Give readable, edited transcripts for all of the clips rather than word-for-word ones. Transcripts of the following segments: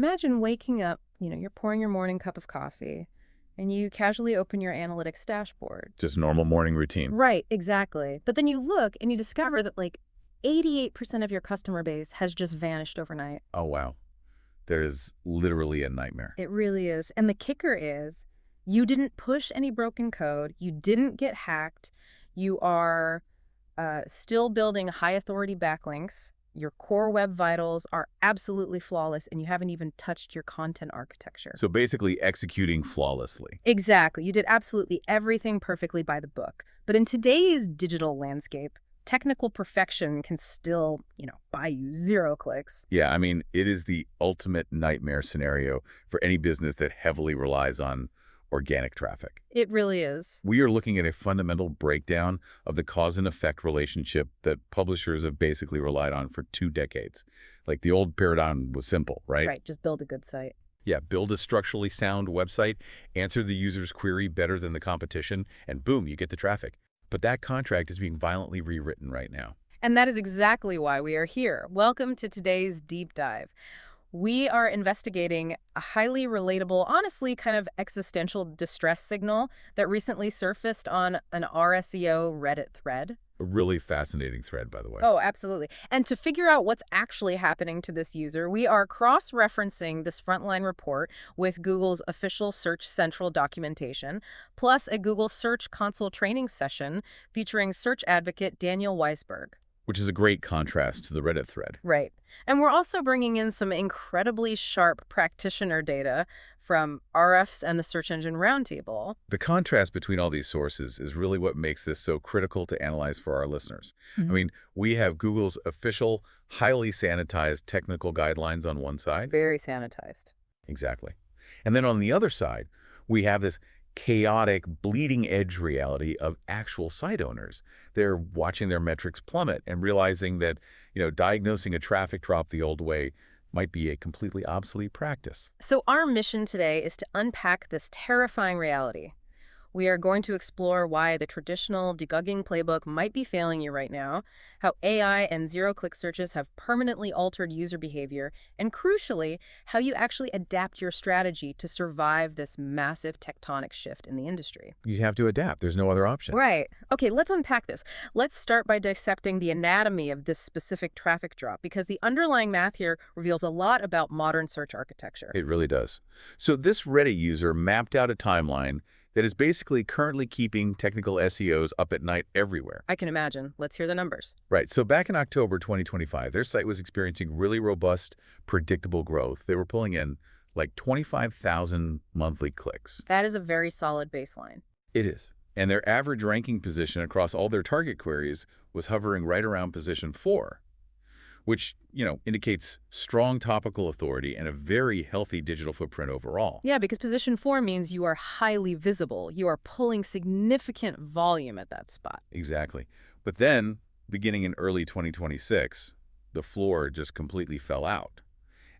Imagine waking up, you're pouring your morning cup of coffee, and you casually open your analytics dashboard. Just normal morning routine. Right, exactly. But then you look and you discover that like 88% of your customer base has just vanished overnight. Oh, wow. There is literally a nightmare. It really is. And the kicker is you didn't push any broken code. You didn't get hacked. You are still building high authority backlinks. Your core web vitals are absolutely flawless, and you haven't even touched your content architecture. So basically executing flawlessly. Exactly. You did absolutely everything perfectly by the book. But in today's digital landscape, technical perfection can still, buy you 0 clicks. Yeah, I mean, it is the ultimate nightmare scenario for any business that heavily relies on organic traffic. It really is. We are looking at a fundamental breakdown of the cause and effect relationship that publishers have basically relied on for 2 decades. Like the old paradigm was simple, right? Right, just build a good site. Yeah, build a structurally sound website, answer the user's query better than the competition, and boom, you get the traffic. But that contract is being violently rewritten right now. And that is exactly why we are here. Welcome to today's deep dive. We are investigating a highly relatable, honestly kind of existential distress signal that recently surfaced on an RSEO Reddit thread. A really fascinating thread, by the way. Oh, absolutely. And to figure out what's actually happening to this user, we are cross-referencing this frontline report with Google's official Search Central documentation, plus a Google Search Console training session featuring search advocate Daniel Weisberg. Which is a great contrast to the Reddit thread. Right. And we're also bringing in some incredibly sharp practitioner data from RFs and the Search Engine Roundtable. The contrast between all these sources is really what makes this so critical to analyze for our listeners. I mean, we have Google's official, highly sanitized technical guidelines on one side. Very sanitized. Exactly. And then on the other side, we have this chaotic, bleeding-edge reality of actual site owners. They're watching their metrics plummet and realizing that, diagnosing a traffic drop the old way might be a completely obsolete practice. So our mission today is to unpack this terrifying reality. We are going to explore why the traditional debugging playbook might be failing you right now, how AI and zero-click searches have permanently altered user behavior, and crucially, how you actually adapt your strategy to survive this massive tectonic shift in the industry. You have to adapt. There's no other option. Right. Okay, let's unpack this. Let's start by dissecting the anatomy of this specific traffic drop, because the underlying math here reveals a lot about modern search architecture. It really does. So this Reddit user mapped out a timeline that is basically currently keeping technical SEOs up at night everywhere. I can imagine. Let's hear the numbers. Right. So back in October 2025, their site was experiencing really robust, predictable growth. They were pulling in like 25,000 monthly clicks. That is a very solid baseline. It is. And their average ranking position across all their target queries was hovering right around position 4, which, indicates strong topical authority and a very healthy digital footprint overall. Yeah, because position 4 means you are highly visible. You are pulling significant volume at that spot. Exactly. But then, beginning in early 2026, the floor just completely fell out.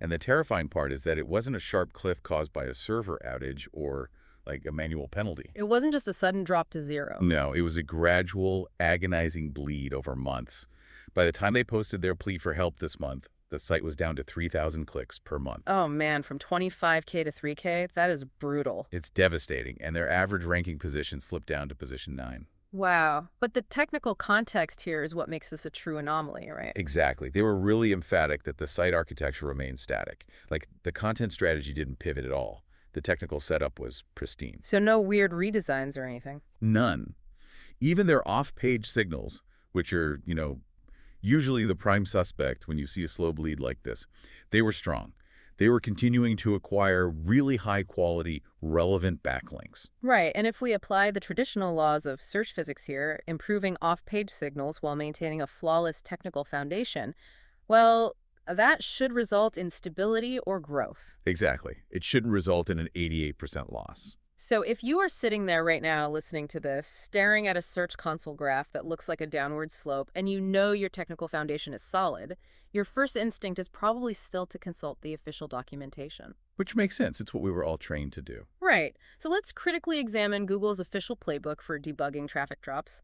And the terrifying part is that it wasn't a sharp cliff caused by a server outage or like a manual penalty. It wasn't just a sudden drop to 0. No, it was a gradual, agonizing bleed over months. By the time they posted their plea for help this month, the site was down to 3,000 clicks per month. Oh man, from 25K to 3K? That is brutal. It's devastating, and their average ranking position slipped down to position 9. Wow. But the technical context here is what makes this a true anomaly, right? Exactly. They were really emphatic that the site architecture remained static. Like, the content strategy didn't pivot at all. The technical setup was pristine. So no weird redesigns or anything? None. Even their off-page signals, which are, usually the prime suspect when you see a slow bleed like this, they were strong. They were continuing to acquire really high-quality, relevant backlinks. Right, and if we apply the traditional laws of search physics here, improving off-page signals while maintaining a flawless technical foundation, well, that should result in stability or growth. Exactly. It shouldn't result in an 88% loss. So if you are sitting there right now listening to this, staring at a Search Console graph that looks like a downward slope, and you know your technical foundation is solid, your first instinct is probably still to consult the official documentation. Which makes sense. It's what we were all trained to do. Right. So let's critically examine Google's official playbook for debugging traffic drops.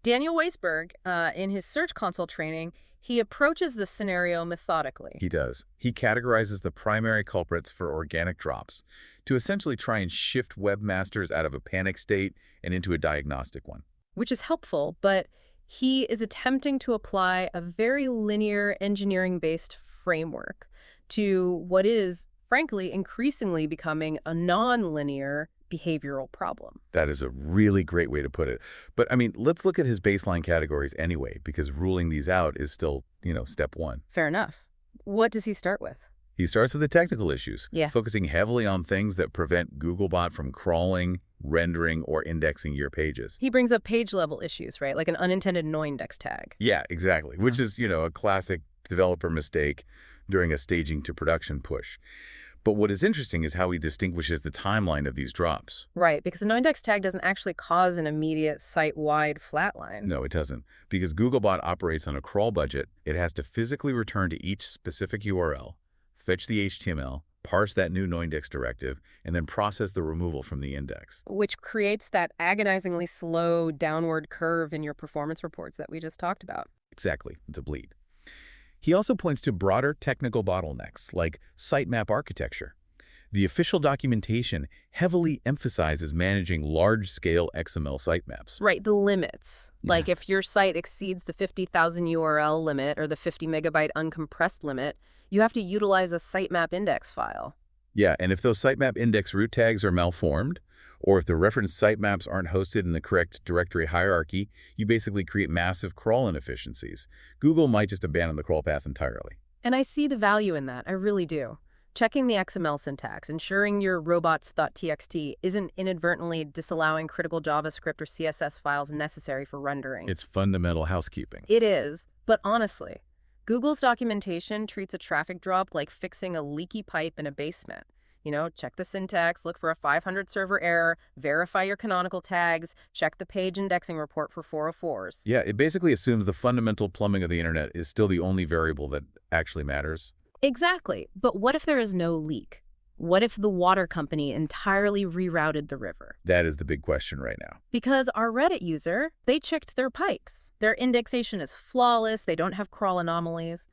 Daniel Weisberg, in his Search Console training, He approaches the scenario methodically. He does. He categorizes the primary culprits for organic drops to essentially try and shift webmasters out of a panic state and into a diagnostic one. Which is helpful, but he is attempting to apply a very linear engineering-based framework to what is, frankly, increasingly becoming a non-linear behavioral problem. That is a really great way to put it. But I mean, let's look at his baseline categories anyway, because ruling these out is still, step one. Fair enough. What does he start with? He starts with the technical issues, Yeah. focusing heavily on things that prevent Googlebot from crawling, rendering, or indexing your pages. He brings up page-level issues, right? Like an unintended no-index tag. Yeah, exactly, which is, a classic developer mistake during a staging to production push. But what is interesting is how he distinguishes the timeline of these drops. Right, because a no-index tag doesn't actually cause an immediate site-wide flatline. No, it doesn't. Because Googlebot operates on a crawl budget, it has to physically return to each specific URL, fetch the HTML, parse that new no-index directive, and then process the removal from the index. Which creates that agonizingly slow downward curve in your performance reports that we just talked about. Exactly. It's a bleed. He also points to broader technical bottlenecks, like sitemap architecture. The official documentation heavily emphasizes managing large-scale XML sitemaps. Right, the limits. Yeah. Like if your site exceeds the 50,000 URL limit or the 50 megabyte uncompressed limit, you have to utilize a sitemap index file. Yeah, and if those sitemap index root tags are malformed, or if the reference sitemaps aren't hosted in the correct directory hierarchy, you basically create massive crawl inefficiencies. Google might just abandon the crawl path entirely. And I see the value in that, I really do. Checking the XML syntax, ensuring your robots.txt isn't inadvertently disallowing critical JavaScript or CSS files necessary for rendering. It's fundamental housekeeping. It is, but honestly, Google's documentation treats a traffic drop like fixing a leaky pipe in a basement. Check the syntax, look for a 500 server error, verify your canonical tags, check the page indexing report for 404s. Yeah, it basically assumes the fundamental plumbing of the internet is still the only variable that actually matters. Exactly. But what if there is no leak? What if the water company entirely rerouted the river? That is the big question right now. Because our Reddit user, they checked their pipes. Their indexation is flawless. They don't have crawl anomalies.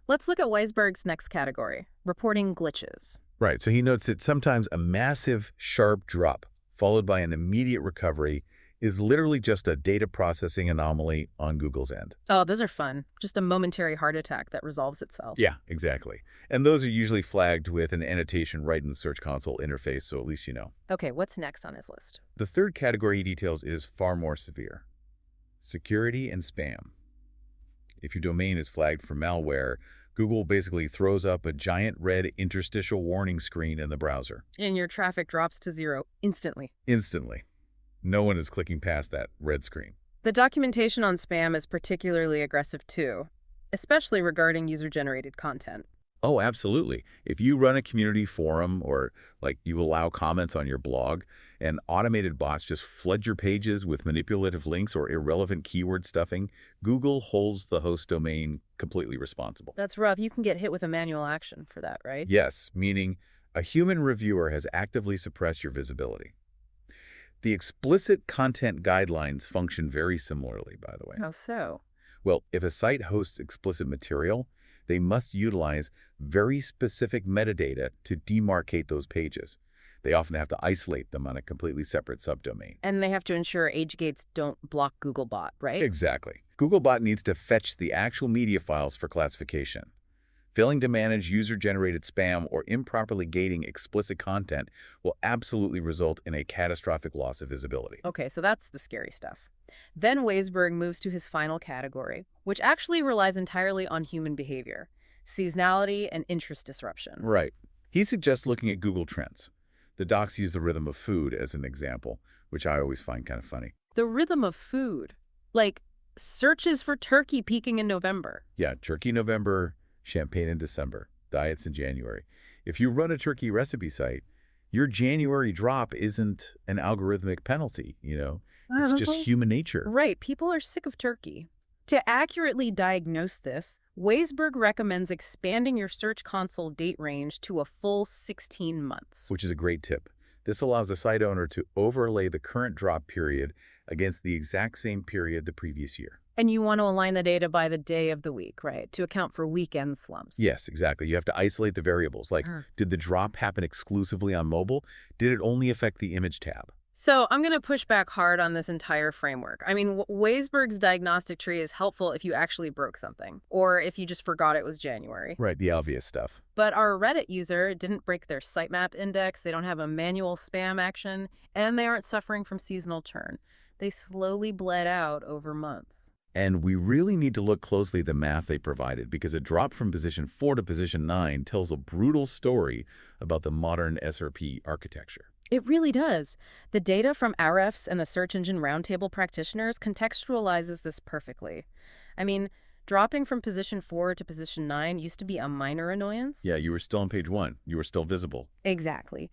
Let's look at Weisberg's next category, reporting glitches. Right, so he notes that sometimes a massive, sharp drop followed by an immediate recovery is literally just a data processing anomaly on Google's end. Oh, those are fun. Just a momentary heart attack that resolves itself. Yeah, exactly. And those are usually flagged with an annotation right in the Search Console interface, so at least you know. Okay, what's next on his list? The third category he details is far more severe. Security and spam. If your domain is flagged for malware, Google basically throws up a giant red interstitial warning screen in the browser. And your traffic drops to zero instantly. Instantly. No one is clicking past that red screen. The documentation on spam is particularly aggressive too, especially regarding user-generated content. Oh, absolutely. If you run a community forum or you allow comments on your blog and automated bots just flood your pages with manipulative links or irrelevant keyword stuffing, Google holds the host domain completely responsible. That's rough. You can get hit with a manual action for that, right? Yes, meaning a human reviewer has actively suppressed your visibility. The explicit content guidelines function very similarly, by the way. How so? Well, if a site hosts explicit material, they must utilize very specific metadata to demarcate those pages. They often have to isolate them on a completely separate subdomain. And they have to ensure age gates don't block Googlebot, right? Exactly. Googlebot needs to fetch the actual media files for classification. Failing to manage user-generated spam or improperly gating explicit content will absolutely result in a catastrophic loss of visibility. Okay, so that's the scary stuff. Then Weisberg moves to his final category, which actually relies entirely on human behavior, seasonality and interest disruption. Right. He suggests looking at Google Trends. The docs use the rhythm of food as an example, which I always find kind of funny. The rhythm of food. Like searches for turkey peaking in November. Yeah, turkey November, champagne in December, diets in January. If you run a turkey recipe site, your January drop isn't an algorithmic penalty, It's just human nature. Right. People are sick of turkey. To accurately diagnose this, Weisberg recommends expanding your Search Console date range to a full 16 months. Which is a great tip. This allows the site owner to overlay the current drop period against the exact same period the previous year. And you want to align the data by the day of the week, right, to account for weekend slumps. Yes, exactly. You have to isolate the variables, like did the drop happen exclusively on mobile? Did it only affect the image tab? So I'm going to push back hard on this entire framework. I mean, Weisberg's diagnostic tree is helpful if you actually broke something, or if you just forgot it was January. Right, the obvious stuff. But our Reddit user didn't break their sitemap index, they don't have a manual spam action, and they aren't suffering from seasonal churn. They slowly bled out over months. And we really need to look closely at the math they provided, because a drop from position 4 to position 9 tells a brutal story about the modern SRP architecture. It really does. The data from RFs and the Search Engine Roundtable practitioners contextualizes this perfectly. I mean, dropping from position 4 to position 9 used to be a minor annoyance. Yeah, you were still on page 1. You were still visible. Exactly.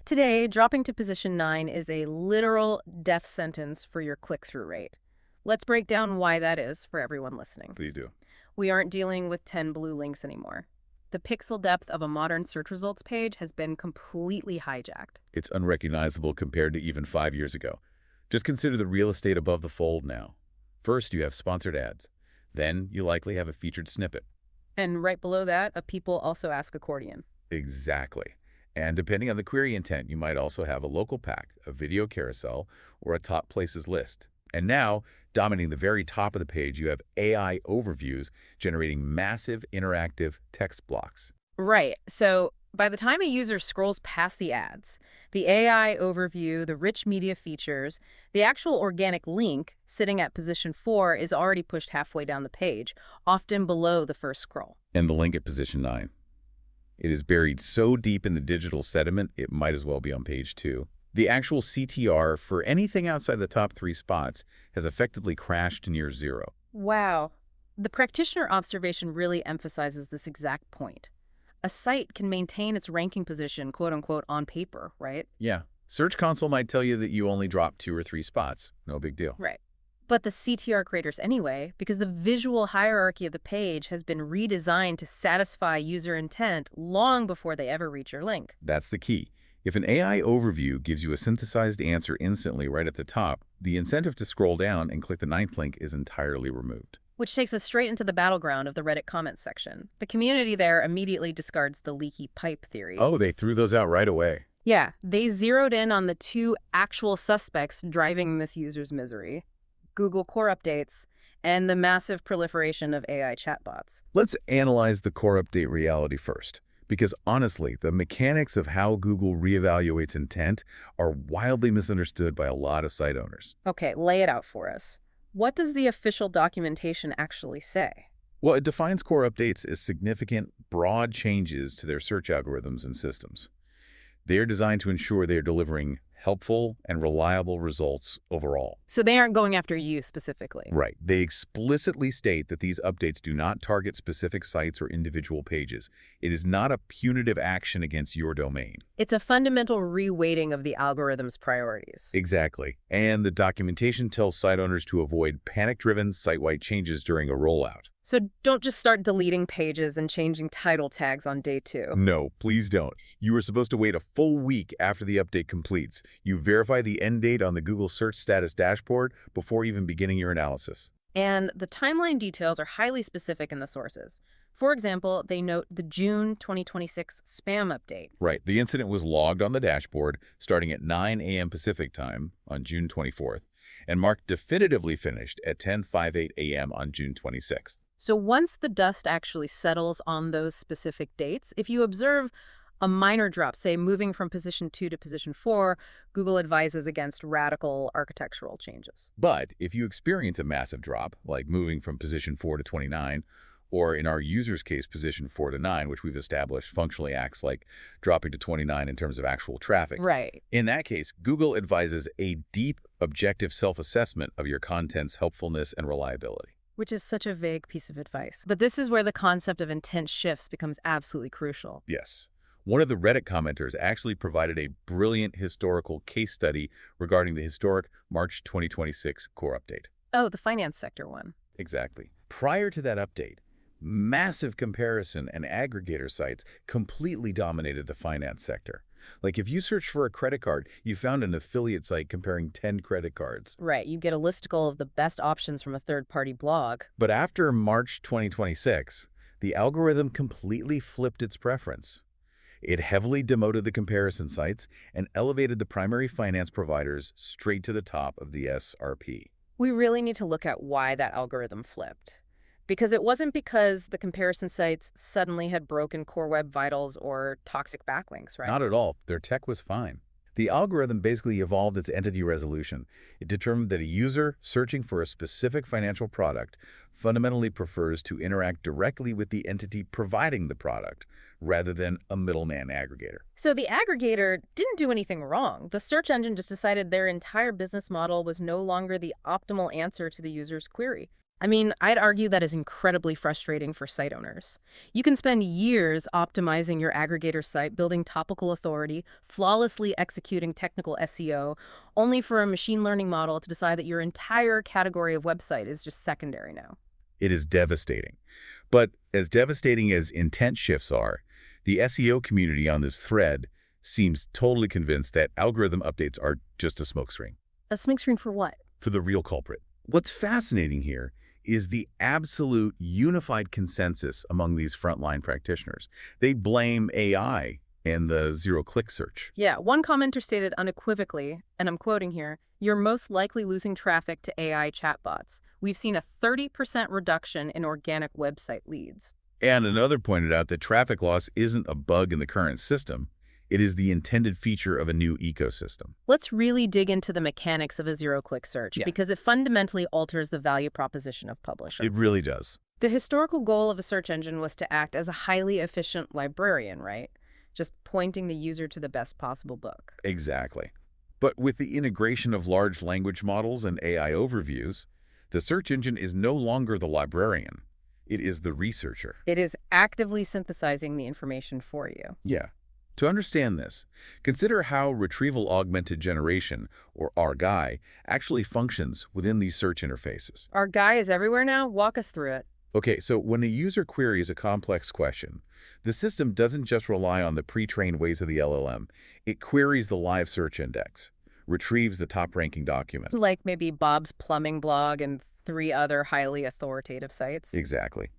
Today, dropping to position 9 is a literal death sentence for your click-through rate. Let's break down why that is for everyone listening. Please do. We aren't dealing with 10 blue links anymore. The pixel depth of a modern search results page has been completely hijacked. It's unrecognizable compared to even 5 years ago. Just consider the real estate above the fold now. First, you have sponsored ads. Then, you likely have a featured snippet. And right below that, a people also ask accordion. Exactly. And depending on the query intent, you might also have a local pack, a video carousel, or a top places list. And now, dominating the very top of the page, you have AI overviews generating massive interactive text blocks. Right. So by the time a user scrolls past the ads, the AI overview, the rich media features, the actual organic link sitting at position 4 is already pushed halfway down the page, often below the first scroll. And the link at position 9. It is buried so deep in the digital sediment, it might as well be on page 2. The actual CTR for anything outside the top 3 spots has effectively crashed to near 0. Wow. The practitioner observation really emphasizes this exact point. A site can maintain its ranking position, quote-unquote, on paper, right? Yeah. Search Console might tell you that you only dropped 2 or 3 spots. No big deal. Right. But the CTR craters anyway, because the visual hierarchy of the page has been redesigned to satisfy user intent long before they ever reach your link. That's the key. If an AI overview gives you a synthesized answer instantly right at the top, the incentive to scroll down and click the 9th link is entirely removed. Which takes us straight into the battleground of the Reddit comments section. The community there immediately discards the leaky pipe theories. Oh, they threw those out right away. Yeah, they zeroed in on the 2 actual suspects driving this user's misery: Google core updates and the massive proliferation of AI chatbots. Let's analyze the core update reality first. Because honestly, the mechanics of how Google reevaluates intent are wildly misunderstood by a lot of site owners. Okay, lay it out for us. What does the official documentation actually say? Well, it defines core updates as significant, broad changes to their search algorithms and systems. They are designed to ensure they are delivering helpful and reliable results overall. So they aren't going after you specifically. Right. They explicitly state that these updates do not target specific sites or individual pages. It is not a punitive action against your domain. It's a fundamental reweighting of the algorithm's priorities. Exactly. And the documentation tells site owners to avoid panic-driven site-wide changes during a rollout. So don't just start deleting pages and changing title tags on day 2. No, please don't. You are supposed to wait a full week after the update completes. You verify the end date on the Google Search Status dashboard before even beginning your analysis. And the timeline details are highly specific in the sources. For example, they note the June 2026 spam update. Right. The incident was logged on the dashboard starting at 9 a.m. Pacific time on June 24th and marked definitively finished at 10:58 a.m. on June 26th. So once the dust actually settles on those specific dates, if you observe a minor drop, say moving from position 2 to position 4, Google advises against radical architectural changes. But if you experience a massive drop, like moving from position 4 to 29, or in our user's case, position 4 to 9, which we've established functionally acts like dropping to 29 in terms of actual traffic. Right. In that case, Google advises a deep, objective self-assessment of your content's helpfulness and reliability. Which is such a vague piece of advice. But this is where the concept of intent shifts becomes absolutely crucial. Yes. One of the Reddit commenters actually provided a brilliant historical case study regarding the historic March 2026 core update. Oh, the finance sector one. Exactly. Prior to that update, Massive comparison and aggregator sites completely dominated the finance sector. Like if you search for a credit card, you found an affiliate site comparing 10 credit cards. Right, you get a listicle of the best options from a third-party blog. But after March 2026, the algorithm completely flipped its preference. It heavily demoted the comparison sites and elevated the primary finance providers straight to the top of the SRP. We really need to look at why that algorithm flipped. Because it wasn't because the comparison sites suddenly had broken core web vitals or toxic backlinks, right? Not at all. Their tech was fine. The algorithm basically evolved its entity resolution. It determined that a user searching for a specific financial product fundamentally prefers to interact directly with the entity providing the product rather than a middleman aggregator. So the aggregator didn't do anything wrong. The search engine just decided their entire business model was no longer the optimal answer to the user's query. I mean, I'd argue that is incredibly frustrating for site owners. You can spend years optimizing your aggregator site, building topical authority, flawlessly executing technical SEO, only for a machine learning model to decide that your entire category of website is just secondary now. It is devastating. But as devastating as intent shifts are, the SEO community on this thread seems totally convinced that algorithm updates are just a smokescreen. A smokescreen for what? For the real culprit. What's fascinating here is the absolute unified consensus among these frontline practitioners. They blame AI and the zero-click search. Yeah, one commenter stated unequivocally, and I'm quoting here, "You're most likely losing traffic to AI chatbots. We've seen a 30% reduction in organic website leads." And another pointed out that traffic loss isn't a bug in the current system. It is the intended feature of a new ecosystem. Let's really dig into the mechanics of a zero-click search because it fundamentally alters the value proposition of publisher. It really does. The historical goal of a search engine was to act as a highly efficient librarian, right? Just pointing the user to the best possible book. Exactly. But with the integration of large language models and AI overviews, the search engine is no longer the librarian. It is the researcher. It is actively synthesizing the information for you. Yeah. To understand this, consider how retrieval-augmented generation, or RGAI, actually functions within these search interfaces. Our guy is everywhere now. Walk us through it. Okay, so when a user queries a complex question, the system doesn't just rely on the pre-trained ways of the LLM. It queries the live search index, retrieves the top-ranking document. Like maybe Bob's plumbing blog and 3 other highly authoritative sites. Exactly.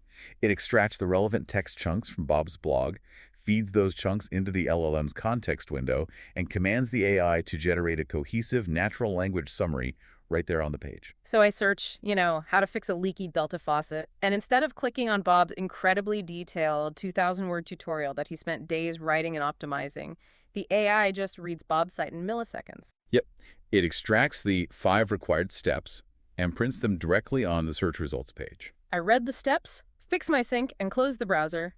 It extracts the relevant text chunks from Bob's blog, feeds those chunks into the LLM's context window, and commands the AI to generate a cohesive natural language summary right there on the page. So I search, how to fix a leaky Delta faucet, and instead of clicking on Bob's incredibly detailed 2,000-word tutorial that he spent days writing and optimizing, the AI just reads Bob's site in milliseconds. Yep. It extracts the 5 required steps and prints them directly on the search results page. I read the steps, fixed my sync, and closed the browser.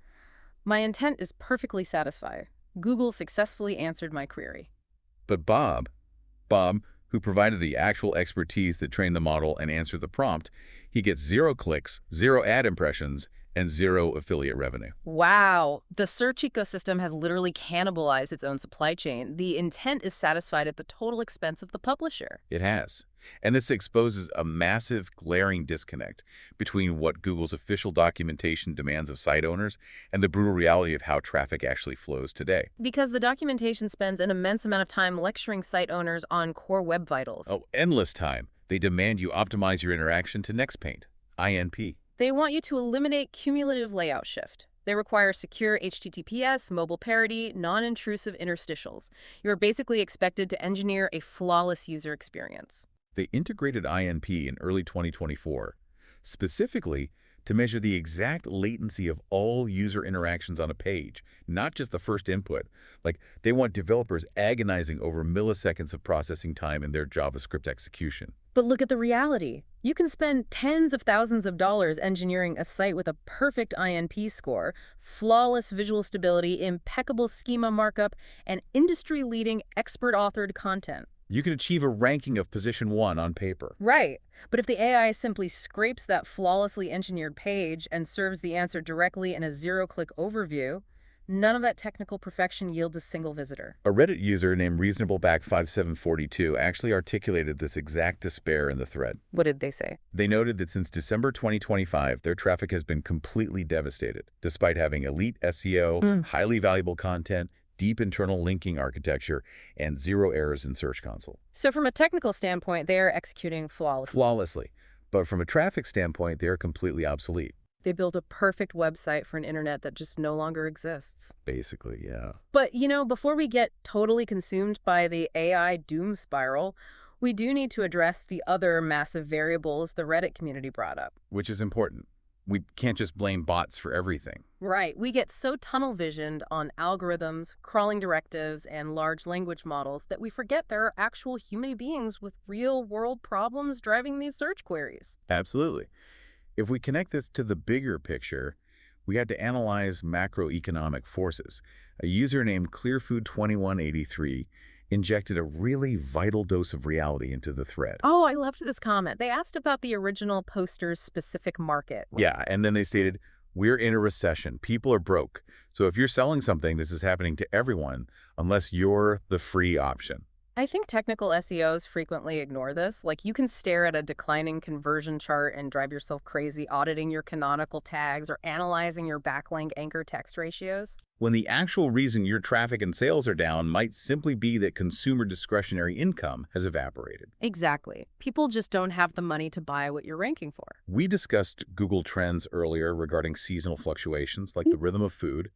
My intent is perfectly satisfied. Google successfully answered my query. But Bob, who provided the actual expertise that trained the model and answered the prompt, he gets 0 clicks, 0 ad impressions, and 0 affiliate revenue. Wow. The search ecosystem has literally cannibalized its own supply chain. The intent is satisfied at the total expense of the publisher. It has. And this exposes a massive, glaring disconnect between what Google's official documentation demands of site owners and the brutal reality of how traffic actually flows today. Because the documentation spends an immense amount of time lecturing site owners on core web vitals. Oh, endless time. They demand you optimize your interaction to NextPaint, INP. They want you to eliminate cumulative layout shift. They require secure HTTPS, mobile parity, non-intrusive interstitials. You're basically expected to engineer a flawless user experience. They integrated INP in early 2024, specifically to measure the exact latency of all user interactions on a page, not just the first input. Like, they want developers agonizing over milliseconds of processing time in their JavaScript execution. But look at the reality. You can spend tens of thousands of dollars engineering a site with a perfect INP score, flawless visual stability, impeccable schema markup, and industry-leading expert-authored content. You can achieve a ranking of position 1 on paper. Right. But if the AI simply scrapes that flawlessly engineered page and serves the answer directly in a zero-click overview, None of that technical perfection yields a single visitor. A Reddit user named reasonableback5742 actually articulated this exact despair in the thread. What did they say? They noted that since December 2025, their traffic has been completely devastated, despite having elite SEO, highly valuable content, deep internal linking architecture, and zero errors in Search Console. So from a technical standpoint, they are executing flawlessly. Flawlessly. But from a traffic standpoint, they are completely obsolete. They built a perfect website for an internet that just no longer exists. Basically, yeah. But, before we get totally consumed by the AI doom spiral, we do need to address the other massive variables the Reddit community brought up. Which is important. We can't just blame bots for everything. Right. We get so tunnel-visioned on algorithms, crawling directives, and large language models that we forget there are actual human beings with real-world problems driving these search queries. Absolutely. If we connect this to the bigger picture, we had to analyze macroeconomic forces. A user named ClearFood2183 injected a really vital dose of reality into the thread. Oh, I loved this comment. They asked about the original poster's specific market. Yeah, and then they stated, we're in a recession. People are broke. So if you're selling something, this is happening to everyone, unless you're the free option. I think technical SEOs frequently ignore this. Like, you can stare at a declining conversion chart and drive yourself crazy auditing your canonical tags or analyzing your backlink anchor text ratios. When the actual reason your traffic and sales are down might simply be that consumer discretionary income has evaporated. Exactly. People just don't have the money to buy what you're ranking for. We discussed Google Trends earlier regarding seasonal fluctuations like the rhythm of food.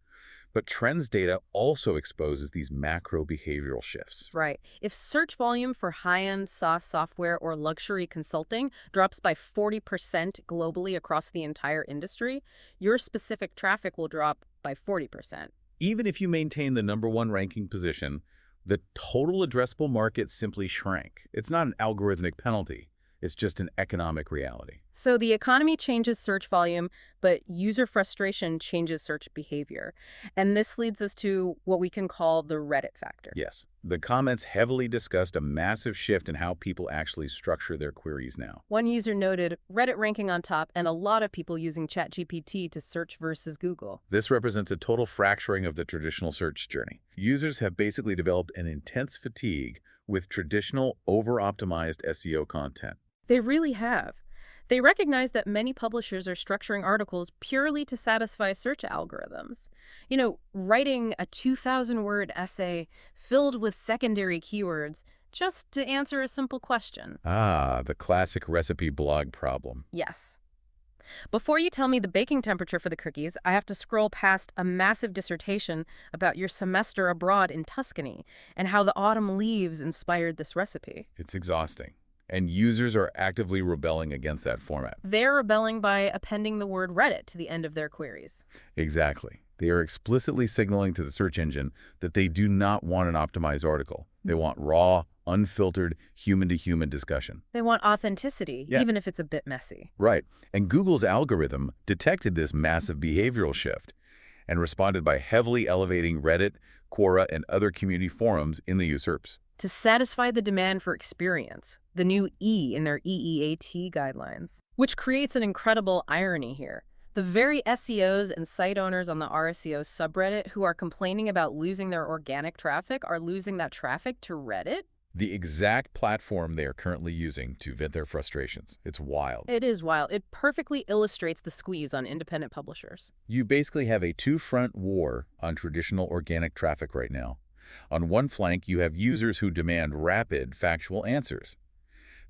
But trends data also exposes these macro behavioral shifts. Right. If search volume for high-end SaaS software or luxury consulting drops by 40% globally across the entire industry, your specific traffic will drop by 40%. Even if you maintain the #1 ranking position, the total addressable market simply shrank. It's not an algorithmic penalty. It's just an economic reality. So the economy changes search volume, but user frustration changes search behavior. And this leads us to what we can call the Reddit factor. Yes, the comments heavily discussed a massive shift in how people actually structure their queries now. One user noted Reddit ranking on top and a lot of people using ChatGPT to search versus Google. This represents a total fracturing of the traditional search journey. Users have basically developed an intense fatigue with traditional over-optimized SEO content. They really have. They recognize that many publishers are structuring articles purely to satisfy search algorithms. Writing a 2,000-word essay filled with secondary keywords just to answer a simple question. Ah, the classic recipe blog problem. Yes. Before you tell me the baking temperature for the cookies, I have to scroll past a massive dissertation about your semester abroad in Tuscany and how the autumn leaves inspired this recipe. It's exhausting. And users are actively rebelling against that format. They're rebelling by appending the word Reddit to the end of their queries. Exactly. They are explicitly signaling to the search engine that they do not want an optimized article. They want raw, unfiltered, human-to-human discussion. They want authenticity, even if it's a bit messy. Right. And Google's algorithm detected this massive behavioral shift and responded by heavily elevating Reddit, Quora, and other community forums in the SERPs. To satisfy the demand for experience, the new E in their EEAT guidelines, which creates an incredible irony here. The very SEOs and site owners on the RSEO subreddit who are complaining about losing their organic traffic are losing that traffic to Reddit? The exact platform they are currently using to vent their frustrations. It's wild. It is wild. It perfectly illustrates the squeeze on independent publishers. You basically have a two-front war on traditional organic traffic right now. On one flank, you have users who demand rapid, factual answers.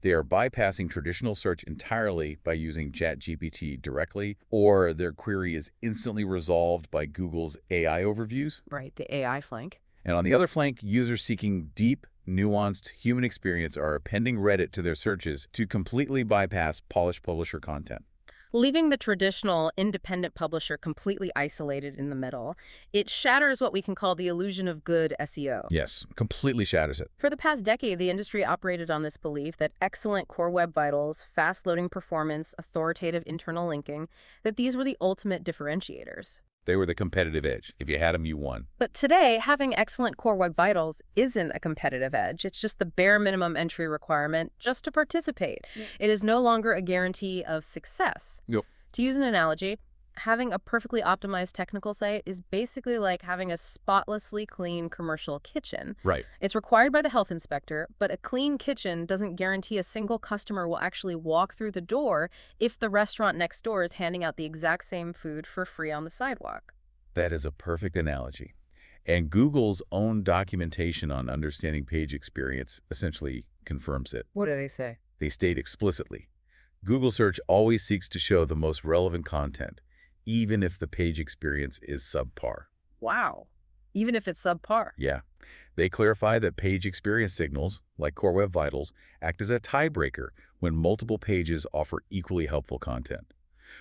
They are bypassing traditional search entirely by using ChatGPT directly, or their query is instantly resolved by Google's AI overviews. Right, the AI flank. And on the other flank, users seeking deep, nuanced human experience are appending Reddit to their searches to completely bypass polished publisher content. Leaving the traditional independent publisher completely isolated in the middle, it shatters what we can call the illusion of good SEO. Yes, completely shatters it. For the past decade, the industry operated on this belief that excellent core web vitals, fast-loading performance, authoritative internal linking, that these were the ultimate differentiators. They were the competitive edge. If you had them, you won. But today, having excellent core web vitals isn't a competitive edge. It's just the bare minimum entry requirement just to participate. It is no longer a guarantee of success. Yep. To use an analogy, having a perfectly optimized technical site is basically like having a spotlessly clean commercial kitchen. Right. It's required by the health inspector, but a clean kitchen doesn't guarantee a single customer will actually walk through the door if the restaurant next door is handing out the exact same food for free on the sidewalk. That is a perfect analogy. And Google's own documentation on understanding page experience essentially confirms it. What do they say? They state explicitly, Google search always seeks to show the most relevant content, even if the page experience is subpar. Wow. Even if it's subpar. Yeah. They clarify that page experience signals, like Core Web Vitals, act as a tiebreaker when multiple pages offer equally helpful content.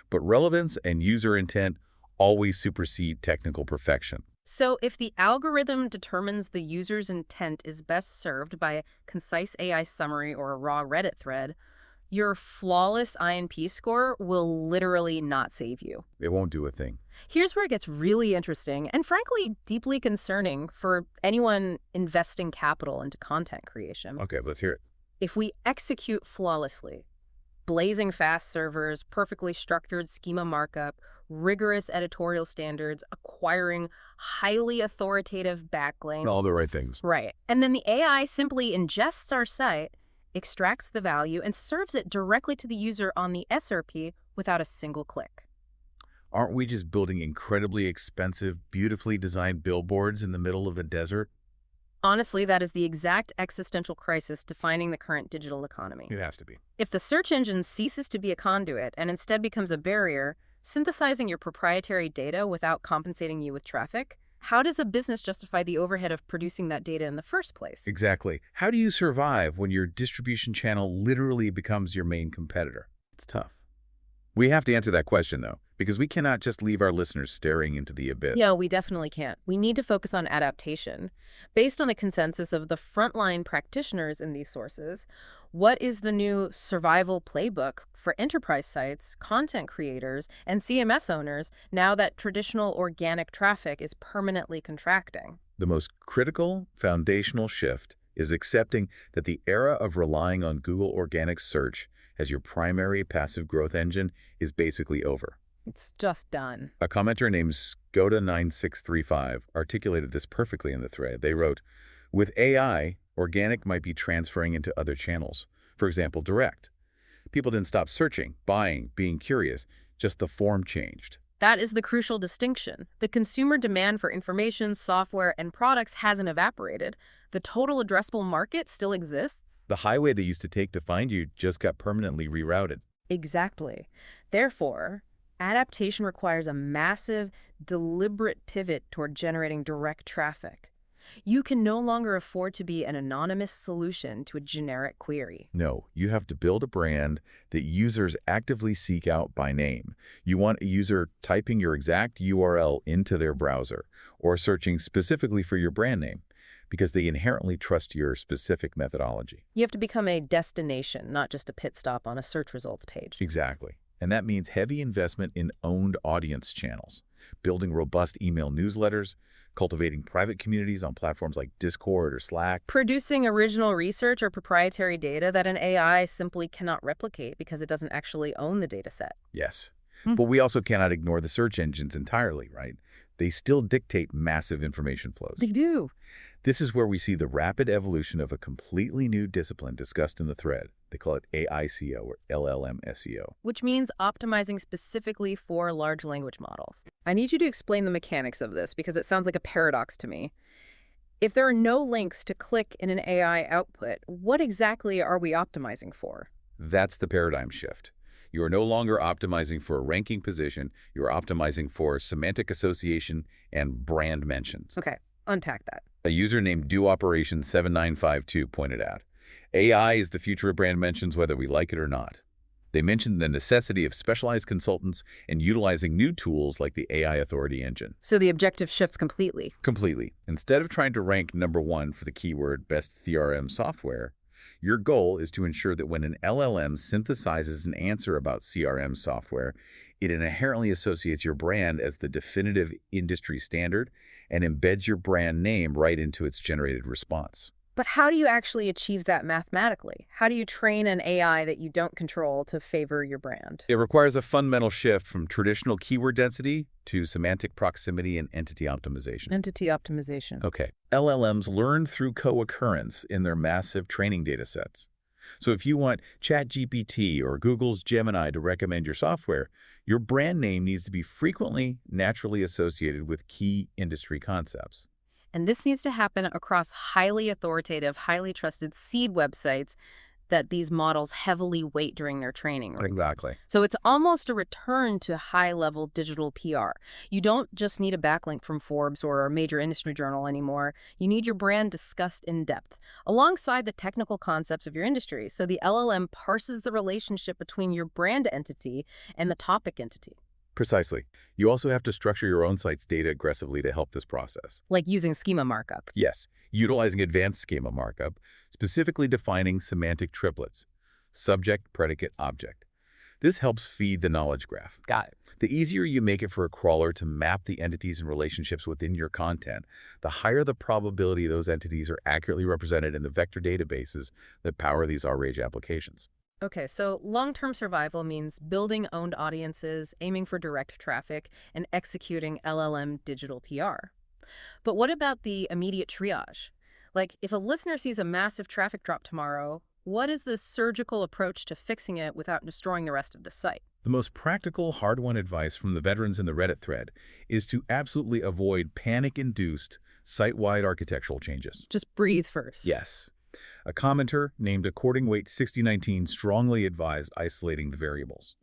But relevance and user intent always supersede technical perfection. So if the algorithm determines the user's intent is best served by a concise AI summary or a raw Reddit thread, your flawless INP score will literally not save you. It won't do a thing. Here's where it gets really interesting and frankly deeply concerning for anyone investing capital into content creation. Okay, let's hear it. If we execute flawlessly, blazing fast servers, perfectly structured schema markup, rigorous editorial standards, acquiring highly authoritative backlinks. All the right things. Right. And then the AI simply ingests our site, extracts the value, and serves it directly to the user on the SERP without a single click. Aren't we just building incredibly expensive, beautifully designed billboards in the middle of a desert? Honestly, that is the exact existential crisis defining the current digital economy. It has to be. If the search engine ceases to be a conduit and instead becomes a barrier, synthesizing your proprietary data without compensating you with traffic, how does a business justify the overhead of producing that data in the first place? Exactly. How do you survive when your distribution channel literally becomes your main competitor? It's tough. We have to answer that question, though, because we cannot just leave our listeners staring into the abyss. Yeah, we definitely can't. We need to focus on adaptation. Based on the consensus of the frontline practitioners in these sources, what is the new survival playbook for enterprise sites, content creators, and CMS owners now that traditional organic traffic is permanently contracting? The most critical, foundational shift is accepting that the era of relying on Google organic search as your primary passive growth engine is basically over. It's just done. A commenter named Skoda9635 articulated this perfectly in the thread. They wrote, with AI, organic might be transferring into other channels. For example, direct. People didn't stop searching, buying, being curious, just the form changed. That is the crucial distinction. The consumer demand for information, software, and products hasn't evaporated. The total addressable market still exists. The highway they used to take to find you just got permanently rerouted. Exactly. Therefore, adaptation requires a massive, deliberate pivot toward generating direct traffic. You can no longer afford to be an anonymous solution to a generic query. No, you have to build a brand that users actively seek out by name. You want a user typing your exact URL into their browser or searching specifically for your brand name because they inherently trust your specific methodology. You have to become a destination, not just a pit stop on a search results page. Exactly. And that means heavy investment in owned audience channels, building robust email newsletters, cultivating private communities on platforms like Discord or Slack. Producing original research or proprietary data that an AI simply cannot replicate because it doesn't actually own the data set. Yes. But we also cannot ignore the search engines entirely, right? They still dictate massive information flows. They do. This is where we see the rapid evolution of a completely new discipline discussed in the thread. They call it AI SEO or LLM SEO. Which means optimizing specifically for large language models. I need you to explain the mechanics of this because it sounds like a paradox to me. If there are no links to click in an AI output, what exactly are we optimizing for? That's the paradigm shift. You are no longer optimizing for a ranking position. You are optimizing for semantic association and brand mentions. Okay, unpack that. A user named DoOperation7952 pointed out, AI is the future of brand mentions whether we like it or not. They mentioned the necessity of specialized consultants and utilizing new tools like the AI Authority engine. So the objective shifts completely. Completely. Instead of trying to rank #1 for the keyword best CRM software, your goal is to ensure that when an LLM synthesizes an answer about CRM software, it inherently associates your brand as the definitive industry standard and embeds your brand name right into its generated response. But how do you actually achieve that mathematically? How do you train an AI that you don't control to favor your brand? It requires a fundamental shift from traditional keyword density to semantic proximity and entity optimization. Entity optimization. Okay. LLMs learn through co-occurrence in their massive training data sets. So if you want ChatGPT or Google's Gemini to recommend your software, your brand name needs to be frequently naturally associated with key industry concepts. And this needs to happen across highly authoritative, highly trusted seed websites that these models heavily weight during their training, right? Exactly. So it's almost a return to high-level digital PR. You don't just need a backlink from Forbes or a major industry journal anymore. You need your brand discussed in depth, alongside the technical concepts of your industry. So the LLM parses the relationship between your brand entity and the topic entity. Precisely. You also have to structure your own site's data aggressively to help this process. Like using schema markup. Yes, utilizing advanced schema markup, specifically defining semantic triplets: subject, predicate, object. This helps feed the knowledge graph. Got it. The easier you make it for a crawler to map the entities and relationships within your content, the higher the probability those entities are accurately represented in the vector databases that power these outrage applications. Okay, so long-term survival means building owned audiences, aiming for direct traffic, and executing LLM digital PR. But what about the immediate triage? Like, if a listener sees a massive traffic drop tomorrow, what is the surgical approach to fixing it without destroying the rest of the site? The most practical, hard-won advice from the veterans in the Reddit thread is to absolutely avoid panic-induced site-wide architectural changes. Just breathe first. Yes. A commenter named According Weight 6019 strongly advised isolating the variables.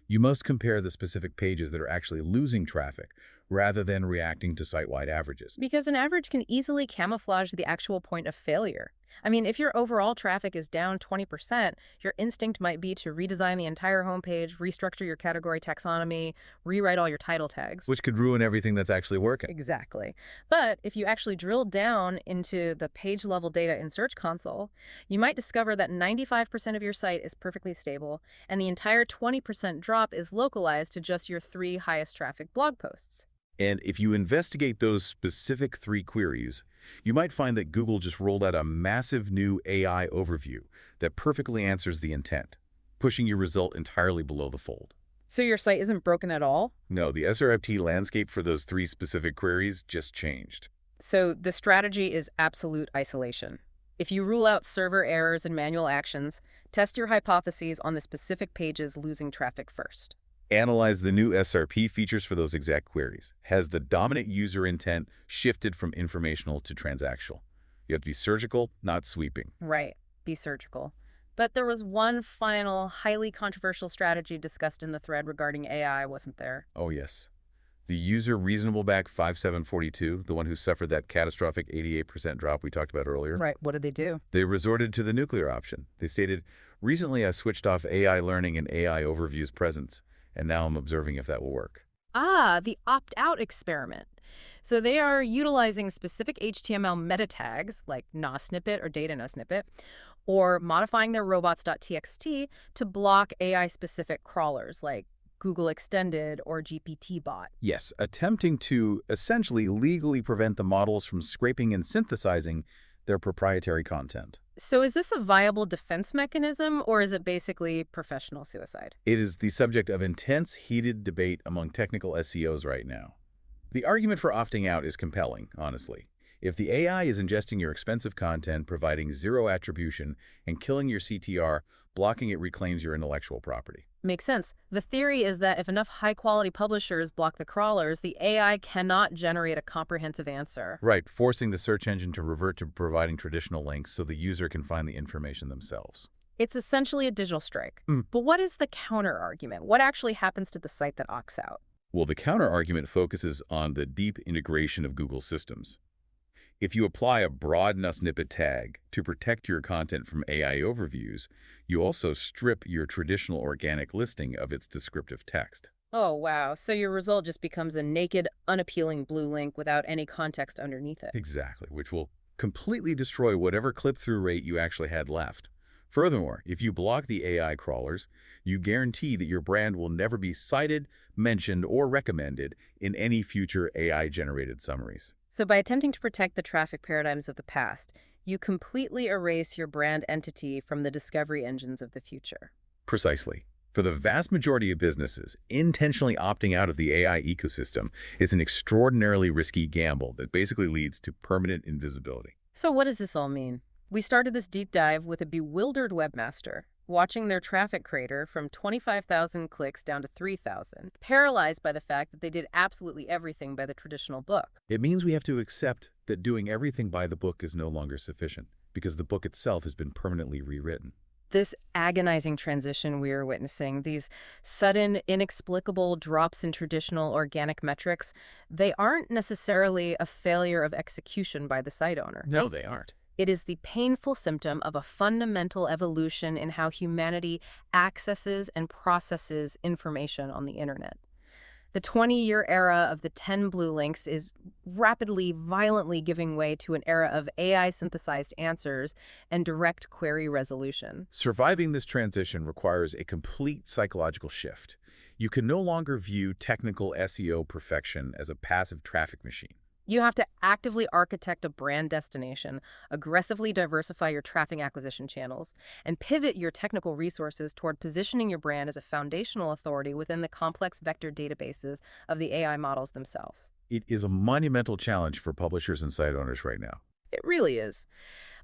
You must compare the specific pages that are actually losing traffic rather than reacting to site-wide averages. Because an average can easily camouflage the actual point of failure. I mean, if your overall traffic is down 20%, your instinct might be to redesign the entire homepage, restructure your category taxonomy, rewrite all your title tags. Which could ruin everything that's actually working. Exactly. But if you actually drill down into the page-level data in Search Console, you might discover that 95% of your site is perfectly stable, and the entire 20% drop is localized to just your 3 highest traffic blog posts. And if you investigate those specific 3 queries, you might find that Google just rolled out a massive new AI overview that perfectly answers the intent, pushing your result entirely below the fold. So your site isn't broken at all? No, the SRFT landscape for those 3 specific queries just changed. So the strategy is absolute isolation. If you rule out server errors and manual actions, test your hypotheses on the specific pages losing traffic first. Analyze the new SRP features for those exact queries. Has the dominant user intent shifted from informational to transactional? You have to be surgical, not sweeping. Right. Be surgical. But there was one final, highly controversial strategy discussed in the thread regarding AI, wasn't there? Oh, yes. The user reasonableback 5742, the one who suffered that catastrophic 88% drop we talked about earlier. Right. What did they do? They resorted to the nuclear option. They stated, "Recently I switched off AI learning and AI overviews presence, and now I'm observing if that will work." Ah, the opt-out experiment. So they are utilizing specific HTML meta tags like NoSnippet or data NoSnippet, or modifying their robots.txt to block AI-specific crawlers like Google Extended or GPT bot. Yes, attempting to essentially legally prevent the models from scraping and synthesizing their proprietary content. So is this a viable defense mechanism, or is it basically professional suicide? It is the subject of intense, heated debate among technical SEOs right now. The argument for opting out is compelling, honestly. If the AI is ingesting your expensive content, providing zero attribution, and killing your CTR, blocking it reclaims your intellectual property. Makes sense. The theory is that if enough high-quality publishers block the crawlers, the AI cannot generate a comprehensive answer. Right, forcing the search engine to revert to providing traditional links so the user can find the information themselves. It's essentially a digital strike. But what is the counter-argument? What actually happens to the site that opts out? Well, the counter-argument focuses on the deep integration of Google systems. If you apply a broad NoSnippet tag to protect your content from AI overviews, you also strip your traditional organic listing of its descriptive text. Oh, wow. So your result just becomes a naked, unappealing blue link without any context underneath it. Exactly, which will completely destroy whatever click-through rate you actually had left. Furthermore, if you block the AI crawlers, you guarantee that your brand will never be cited, mentioned, or recommended in any future AI-generated summaries. So by attempting to protect the traffic paradigms of the past, You completely erase your brand entity from the discovery engines of the future. Precisely. For the vast majority of businesses, intentionally opting out of the AI ecosystem is an extraordinarily risky gamble that basically leads to permanent invisibility. So what does this all mean? We started this deep dive with a bewildered webmaster, watching their traffic crater from 25,000 clicks down to 3,000, paralyzed by the fact that they did absolutely everything by the traditional book. It means we have to accept that doing everything by the book is no longer sufficient, because the book itself has been permanently rewritten. This agonizing transition we are witnessing, these sudden, inexplicable drops in traditional organic metrics, they aren't necessarily a failure of execution by the site owner. No, they aren't. It is the painful symptom of a fundamental evolution in how humanity accesses and processes information on the internet. The 20-year era of the 10 blue links is rapidly, violently giving way to an era of AI-synthesized answers and direct query resolution. Surviving this transition requires a complete psychological shift. You can no longer view technical SEO perfection as a passive traffic machine. You have to actively architect a brand destination, aggressively diversify your traffic acquisition channels, and pivot your technical resources toward positioning your brand as a foundational authority within the complex vector databases of the AI models themselves. It is a monumental challenge for publishers and site owners right now. It really is.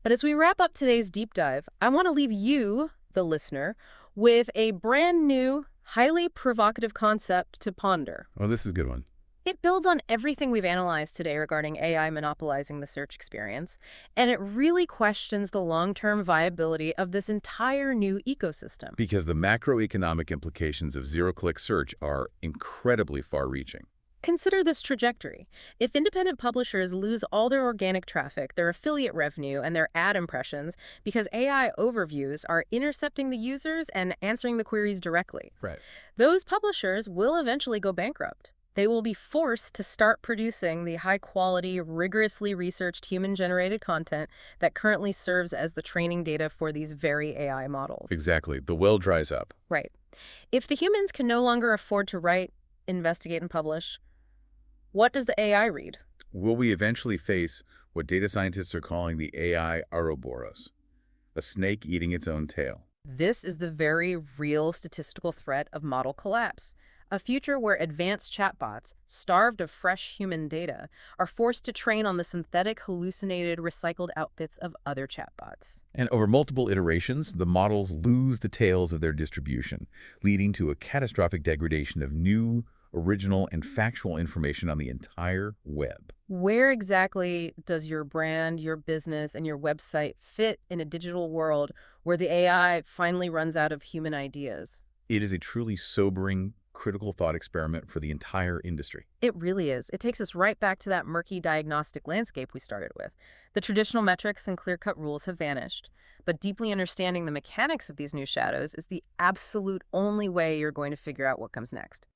But as we wrap up today's deep dive, I want to leave you, the listener, with a brand new, highly provocative concept to ponder. Oh, this is a good one. It builds on everything we've analyzed today regarding AI monopolizing the search experience, and it really questions the long-term viability of this entire new ecosystem. Because the macroeconomic implications of zero-click search are incredibly far-reaching. Consider this trajectory. If independent publishers lose all their organic traffic, their affiliate revenue, and their ad impressions because AI overviews are intercepting the users and answering the queries directly, Right. those publishers will eventually go bankrupt. They will be forced to start producing the high-quality, rigorously researched human-generated content that currently serves as the training data for these very AI models. Exactly. The well dries up. Right. If the humans can no longer afford to write, investigate, and publish, what does the AI read? Will we eventually face what data scientists are calling the AI Ouroboros, a snake eating its own tail? This is the very real statistical threat of model collapse. A future where advanced chatbots, starved of fresh human data, are forced to train on the synthetic, hallucinated, recycled outputs of other chatbots. And over multiple iterations, the models lose the tails of their distribution, leading to a catastrophic degradation of new, original, and factual information on the entire web. Where exactly does your brand, your business, and your website fit in a digital world where the AI finally runs out of human ideas? It is a truly sobering, critical thought experiment for the entire industry. It really is. It takes us right back to that murky diagnostic landscape we started with. The traditional metrics and clear-cut rules have vanished, but deeply understanding the mechanics of these new shadows is the absolute only way you're going to figure out what comes next.